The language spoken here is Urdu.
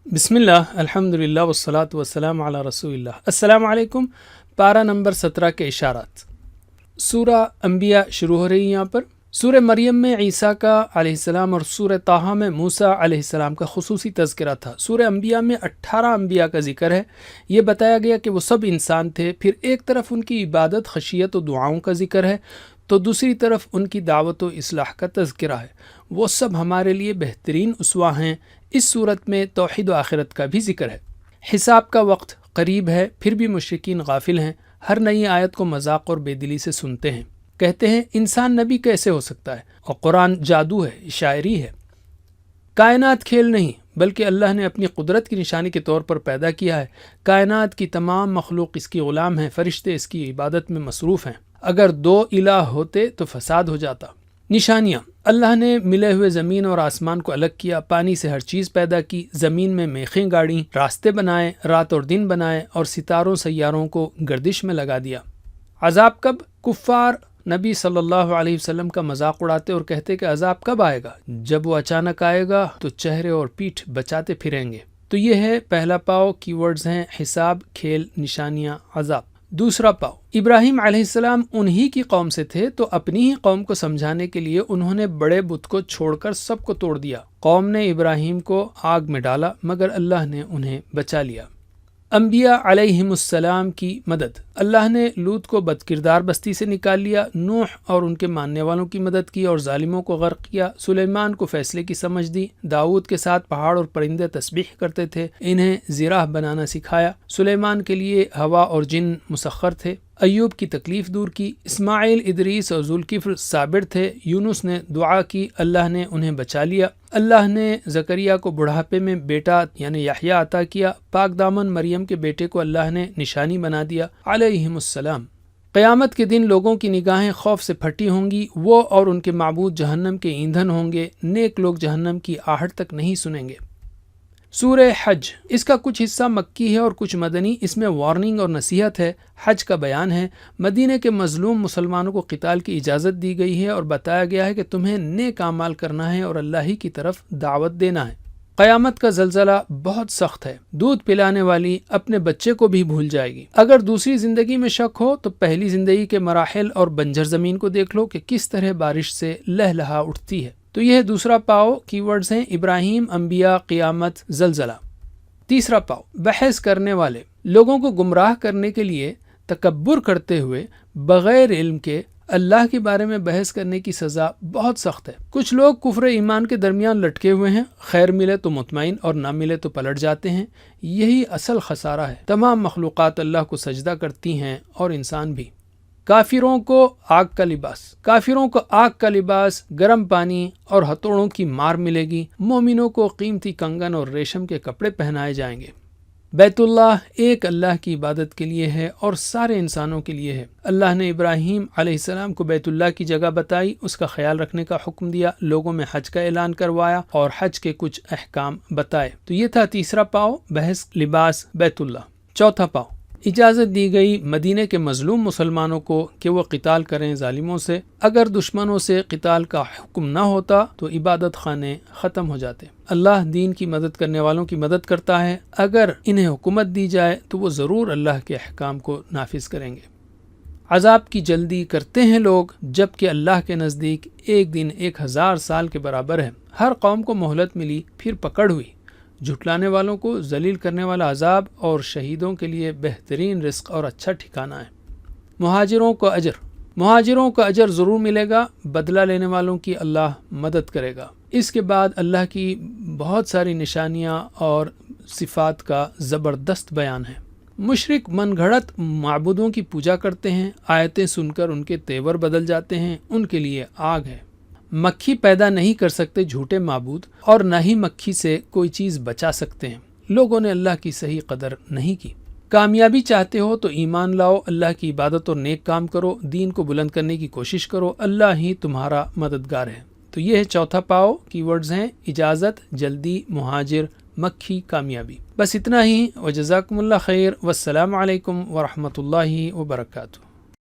بسم اللہ الحمدللہ والصلاة والسلام علی رسول اللہ۔ السلام علیکم۔ پارہ نمبر 17 کے اشارات۔ سورہ انبیاء شروع ہو رہی ہے یہاں پر۔ سورہ مریم میں عیسیٰ کا علیہ السلام اور سورہ طٰہٰ میں موسیٰ علیہ السلام کا خصوصی تذکرہ تھا۔ سورہ انبیاء میں 18 انبیاء کا ذکر ہے۔ یہ بتایا گیا کہ وہ سب انسان تھے۔ پھر ایک طرف ان کی عبادت، خشیت و دعاؤں کا ذکر ہے، تو دوسری طرف ان کی دعوت و اصلاح کا تذکرہ ہے۔ وہ سب ہمارے لیے بہترین اسوہ ہیں۔ اس صورت میں توحید و آخرت کا بھی ذکر ہے۔ حساب کا وقت قریب ہے، پھر بھی مشرکین غافل ہیں۔ ہر نئی آیت کو مذاق اور بے دلی سے سنتے ہیں۔ کہتے ہیں انسان نبی کیسے ہو سکتا ہے، اور قرآن جادو ہے، شاعری ہے۔ کائنات کھیل نہیں بلکہ اللہ نے اپنی قدرت کی نشانی کے طور پر پیدا کیا ہے۔ کائنات کی تمام مخلوق اس کی غلام ہیں، فرشتے اس کی عبادت میں مصروف ہیں۔ اگر 2 الہ ہوتے تو فساد ہو جاتا۔ نشانیاں: اللہ نے ملے ہوئے زمین اور آسمان کو الگ کیا، پانی سے ہر چیز پیدا کی، زمین میں میخیں گاڑیں، راستے بنائے، رات اور دن بنائے، اور ستاروں سیاروں کو گردش میں لگا دیا۔ عذاب کب؟ کفار نبی صلی اللہ علیہ وسلم کا مذاق اڑاتے اور کہتے کہ عذاب کب آئے گا؟ جب وہ اچانک آئے گا تو چہرے اور پیٹھ بچاتے پھریں گے۔ تو یہ ہے پہلا پاؤ، کی ورڈز ہیں حساب، کھیل، نشانیاں، عذاب۔ دوسرا پاؤ، ابراہیم علیہ السلام انہی کی قوم سے تھے، تو اپنی ہی قوم کو سمجھانے کے لیے انہوں نے بڑے بت کو چھوڑ کر سب کو توڑ دیا۔ قوم نے ابراہیم کو آگ میں ڈالا مگر اللہ نے انہیں بچا لیا۔ انبیاء علیہم السلام کی مدد: اللہ نے لوط کو بدکردار بستی سے نکال لیا، نوح اور ان کے ماننے والوں کی مدد کی اور ظالموں کو غرق کیا، سلیمان کو فیصلے کی سمجھ دی، داؤد کے ساتھ پہاڑ اور پرندے تسبیح کرتے تھے، انہیں زراح بنانا سکھایا، سلیمان کے لیے ہوا اور جن مسخر تھے، ایوب کی تکلیف دور کی، اسماعیل، ادریس اور ذوالکفل صابر تھے، یونس نے دعا کی، اللہ نے انہیں بچا لیا، اللہ نے زکریا کو بڑھاپے میں بیٹا یعنی یحییٰ عطا کیا، پاک دامن مریم کے بیٹے کو اللہ نے نشانی بنا دیا علیہم السلام۔ قیامت کے دن لوگوں کی نگاہیں خوف سے پھٹی ہوں گی، وہ اور ان کے معبود جہنم کے ایندھن ہوں گے، نیک لوگ جہنم کی آہٹ تک نہیں سنیں گے۔ سورہ حج، اس کا کچھ حصہ مکی ہے اور کچھ مدنی۔ اس میں وارننگ اور نصیحت ہے، حج کا بیان ہے۔ مدینہ کے مظلوم مسلمانوں کو قتال کی اجازت دی گئی ہے اور بتایا گیا ہے کہ تمہیں نیک اعمال کرنا ہے اور اللہ ہی کی طرف دعوت دینا ہے۔ قیامت کا زلزلہ بہت سخت ہے، دودھ پلانے والی اپنے بچے کو بھی بھول جائے گی۔ اگر دوسری زندگی میں شک ہو تو پہلی زندگی کے مراحل اور بنجر زمین کو دیکھ لو کہ کس طرح بارش سے لہلہا اٹھتی ہے۔ تو یہ ہے دوسرا پاؤ، کی ورڈز ہیں ابراہیم، انبیاء، قیامت، زلزلہ۔ تیسرا پاؤ، بحث کرنے والے لوگوں کو گمراہ کرنے کے لیے تکبر کرتے ہوئے بغیر علم کے اللہ کے بارے میں بحث کرنے کی سزا بہت سخت ہے۔ کچھ لوگ کفر ایمان کے درمیان لٹکے ہوئے ہیں، خیر ملے تو مطمئن اور نہ ملے تو پلٹ جاتے ہیں۔ یہی اصل خسارہ ہے۔ تمام مخلوقات اللہ کو سجدہ کرتی ہیں اور انسان بھی۔ کافروں کو آگ کا لباس، کافروں کو آگ کا لباس، گرم پانی اور ہتھوڑوں کی مار ملے گی۔ مومنوں کو قیمتی کنگن اور ریشم کے کپڑے پہنائے جائیں گے۔ بیت اللہ ایک اللہ کی عبادت کے لیے ہے اور سارے انسانوں کے لیے ہے۔ اللہ نے ابراہیم علیہ السلام کو بیت اللہ کی جگہ بتائی، اس کا خیال رکھنے کا حکم دیا، لوگوں میں حج کا اعلان کروایا اور حج کے کچھ احکام بتائے۔ تو یہ تھا تیسرا پاؤ، بحث، لباس، بیت اللہ۔ چوتھا پاؤ، اجازت دی گئی مدینہ کے مظلوم مسلمانوں کو کہ وہ قتال کریں ظالموں سے۔ اگر دشمنوں سے قتال کا حکم نہ ہوتا تو عبادت خانے ختم ہو جاتے۔ اللہ دین کی مدد کرنے والوں کی مدد کرتا ہے۔ اگر انہیں حکومت دی جائے تو وہ ضرور اللہ کے احکام کو نافذ کریں گے۔ عذاب کی جلدی کرتے ہیں لوگ، جبکہ اللہ کے نزدیک ایک دن 1000 سال کے برابر ہے۔ ہر قوم کو مہلت ملی، پھر پکڑ ہوئی۔ جھٹلانے والوں کو ذلیل کرنے والا عذاب اور شہیدوں کے لیے بہترین رزق اور اچھا ٹھکانہ ہے۔ مہاجروں کو اجر، مہاجروں کو اجر ضرور ملے گا، بدلہ لینے والوں کی اللہ مدد کرے گا۔ اس کے بعد اللہ کی بہت ساری نشانیاں اور صفات کا زبردست بیان ہے۔ مشرک من گھڑت معبودوں کی پوجا کرتے ہیں، آیتیں سن کر ان کے تیور بدل جاتے ہیں، ان کے لیے آگ ہے۔ مکھی پیدا نہیں کر سکتے جھوٹے معبود، اور نہ ہی مکھی سے کوئی چیز بچا سکتے ہیں۔ لوگوں نے اللہ کی صحیح قدر نہیں کی۔ کامیابی چاہتے ہو تو ایمان لاؤ، اللہ کی عبادت اور نیک کام کرو، دین کو بلند کرنے کی کوشش کرو، اللہ ہی تمہارا مددگار ہے۔ تو یہ ہے چوتھا پاؤ، کی ورڈز ہیں اجازت، جلدی، مہاجر، مکھی، کامیابی۔ بس اتنا ہی، وجزاکم اللہ خیر، والسلام علیکم ورحمۃ اللہ وبرکاتہ۔